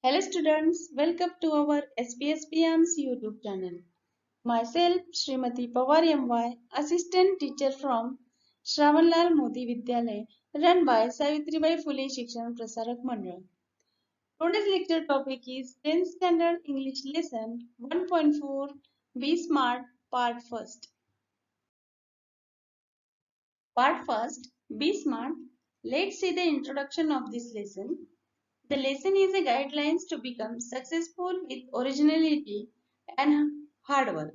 Hello students, welcome to our SPSPM's YouTube channel. Myself Srimati Pawar MY, Assistant Teacher from Shravanlal Modi Vidyalay, run by Savitribai Phule Shikshan Prasarak Mandal. Today's lecture topic is 10th Standard English Lesson 1.4 Be Smart Part First. Part First, Be Smart. Let's see the introduction of this lesson. The lesson is a guidelines to become successful with originality and hard work.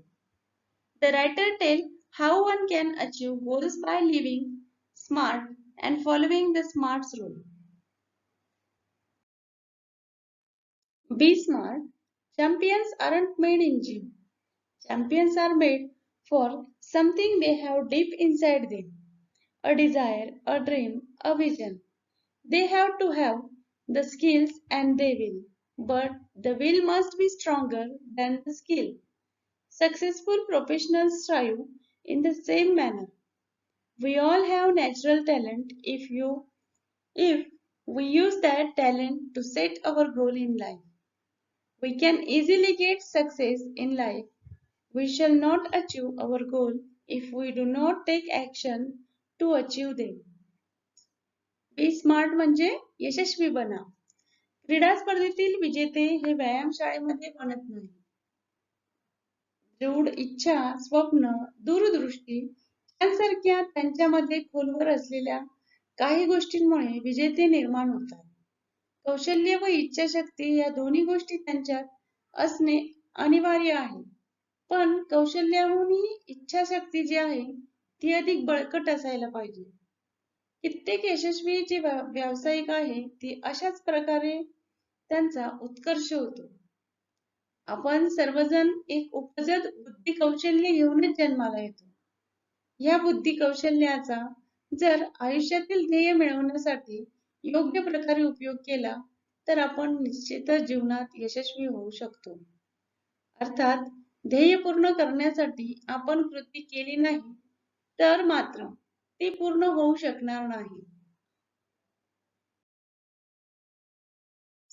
The writer tells how one can achieve goals by living smart and following the SMARTS rule. Be smart. Champions aren't made in gym. Champions are made for something they have deep inside them. A desire, a dream, a vision. They have to have the skills and they will. But the will must be stronger than the skill. Successful professionals strive in the same manner. We all have natural talent if we use that talent to set our goal in life. We can easily get success in life. We shall not achieve our goal if we do not take action to achieve them. Be smart म्हणजे यशस्वी बना. क्रीडा स्पर्धेतील विजेते हे व्यायामशाळेमध्ये बनत नाही. दृढ इच्छा, स्वप्न, दूरदृष्टी यांसारख्या त्यांच्यामध्ये खोलवर असलेल्या काही गोष्टींमुळे विजेते निर्माण होतात. कौशल्य व इच्छाशक्ती या दोन्ही गोष्टी त्यांच्यात असणे अनिवार्य आहे. पण कौशल्याहूनही इच्छाशक्ती जी आहे ती अधिक बळकट असायला पाहिजे. कित्येक यशस्वी जे व्यावसायिक आहे ती अशाच प्रकारे त्यांचा उत्कर्ष होतो. आपण सर्वजण एक उपजत बुद्धी कौशल्य घेऊनच जन्माला येतो. या बुद्धी कौशल्याचा जर आयुष्यातील ध्येय मिळवण्यासाठी योग्य प्रकारे उपयोग केला तर आपण निश्चितच जीवनात यशस्वी होऊ शकतो. अर्थात ध्येय पूर्ण करण्यासाठी आपण कृती केली नाही तर मात्र ती पूर्ण होऊ शकणार नाही.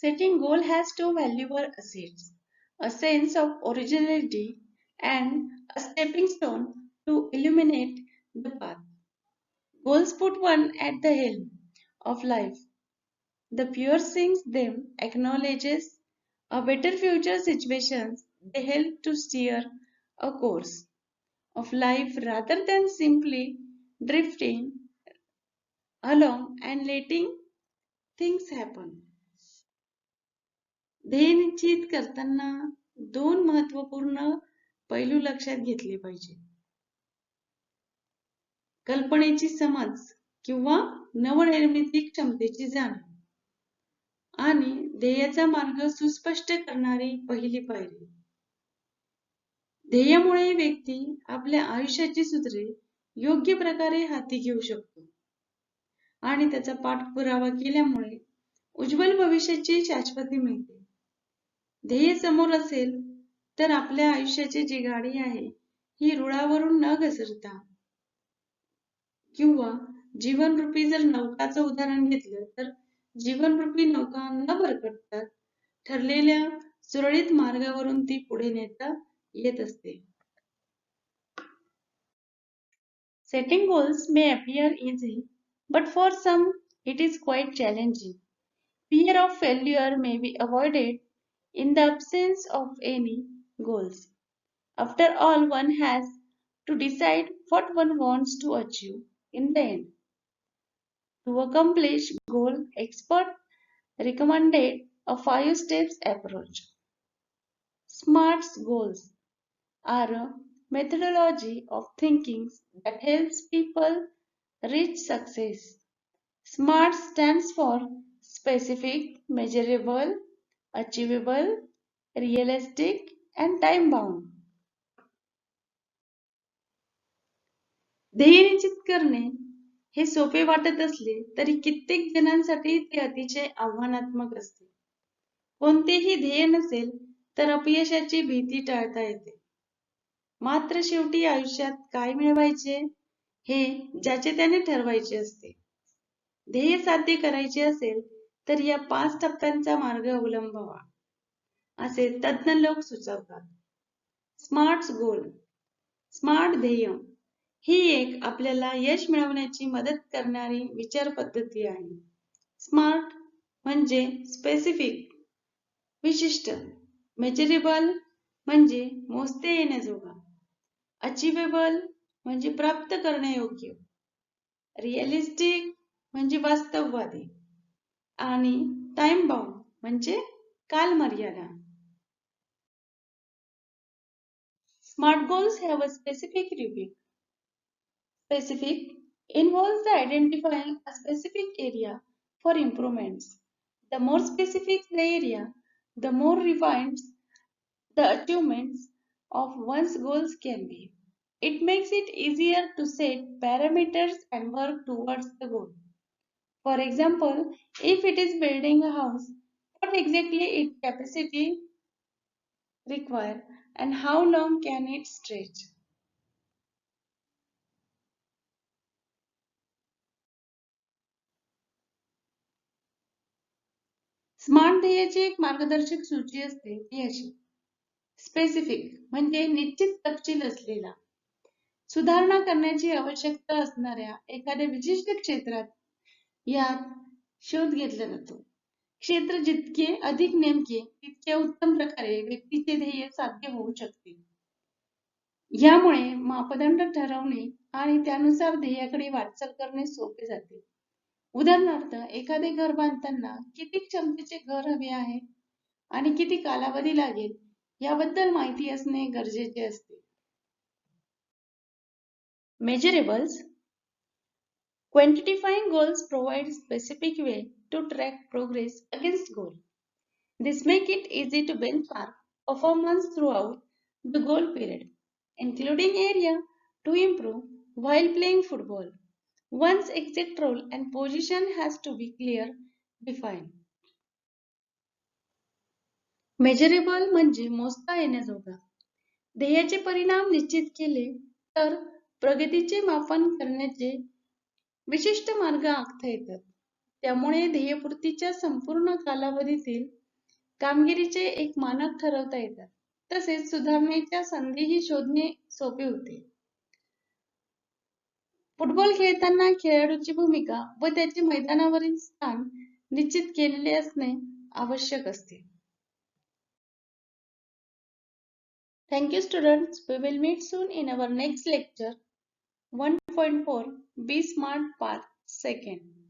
Setting goal has two valuable assets, a sense of originality and a stepping stone to illuminate the path. Goals put one at the helm of life. The pure sings them acknowledges a better future situations. They help to steer a course of life rather than simply drifting along and letting things happen. ध्येय निश्चित करताना दोन महत्वपूर्ण पैलू लक्षात घेतले पाहिजे. कल्पनेची समज किंवा नवनिर्मिती क्षमतेची जाणीव आणि ध्येयाचा मार्ग सुस्पष्ट करणारी पहिली पायरी. ध्येयामुळे व्यक्ती आपल्या आयुष्याची सूत्रे योग्य प्रकारे हाती घेऊ शकतो आणि त्याचा पाठपुरावा केल्यामुळे उज्ज्वल भविष्याची शाश्वती मिळते. ध्येय समोर असेल तर आपल्या आयुष्याची जी गाडी आहे ही रुळावरून न घसरता किंवा जीवनरूपी जर नौकाचं उदाहरण घेतलं तर जीवनरूपी नौका न भरकटता ठरलेल्या सुरळीत मार्गावरून ती पुढे नेता येत असते. Setting goals may appear easy, but for some it is quite challenging. Fear of failure may be avoided in the absence of any goals. After all, one has to decide what one wants to achieve in the end. To accomplish goal, expert recommended a 5 steps approach. SMART goals are a methodology of thinking that helps people reach success. SMART stands for specific, measurable, achievable, realistic and time bound. ध्येय निश्चित करणे हे सोपे वाटत असले तरी कित्येक जणांसाठी ते अतिशय आव्हानात्मक असते. कोणतेही ध्येय नसेल तर अपयशाची भीती टाळता येते. मात्र शेवटी आयुष्यात काय मिळवायचे हे ज्याचे त्याने ठरवायचे असते. ध्येय साध्य करायचे असेल तर या 5 टप्प्यांचा मार्ग अवलंबावा असे तज्ञ लोक सुचवतात. स्मार्ट गोल, स्मार्ट ध्येय ही एक आपल्याला यश मिळवण्याची मदत करणारी विचार पद्धती आहे. स्मार्ट म्हणजे स्पेसिफिक, विशिष्ट. मेजरेबल म्हणजे मोजता येण्याजोगा. अचिवेबल म्हणजे प्राप्त करण्यायोग्य. रिअलिस्टिक म्हणजे वास्तववादी. आणि टाइम बाउंड म्हणजे कालमर्यादा. Smart goals have a specific rubric. Specific involves the identifying a specific area for improvements. The more specific the area, the more refined the achievements of one's goals can be. It makes it easier to set parameters and work towards the goal. For example, if it is building a house, what exactly its capacity require and how long can it stretch? Smart ध्येयाची एक मार्गदर्शक सूची असते ती अशी. Specific म्हणजे निश्चित तपशील असलेला. सुधारणा करण्याची आवश्यकता असणाऱ्या एखाद्या विशिष्ट क्षेत्रात यात शोध घेतला जातो. क्षेत्र जितके अधिक नेमके तितक्या उत्तम प्रकारे व्यक्तीचे ध्येय साध्य होऊ शकते. यामुळे मापदंड ठरवणे आणि त्यानुसार ध्येयाकडे वाटचाल करणे सोपे जाते. उदाहरणार्थ एखादे घर बांधताना किती क्षमतेचे घर हवे आहे आणि किती कालावधी लागेल याबद्दल माहिती असणे गरजेचे असते. Measurables. Quantifying goals provides specific way to track progress against goal. This makes it easy to benchmark performance throughout the goal period, including area to improve while playing football. One's exact role and position has to be clear defined. Measurable म्हणजे मोजता येण्याजोगा. ध्येयाचे परिणाम निश्चित केले तर प्रगतीचे मापन करण्याचे विशिष्ट मार्ग आखता येतात. त्यामुळे ध्येयपूर्तीच्या संपूर्ण कालावधीतील कामगिरीचे एक मानक ठरवता येतात. तसेच सुधारणेच्या संधीही शोधणे सोपे होते. फुटबॉल खेळताना खेळाडूची भूमिका व त्याचे मैदानावरील स्थान निश्चित केलेले असणे आवश्यक असते. Thank you students. We will meet soon in our next lecture 1.4 Be Smart Part 2.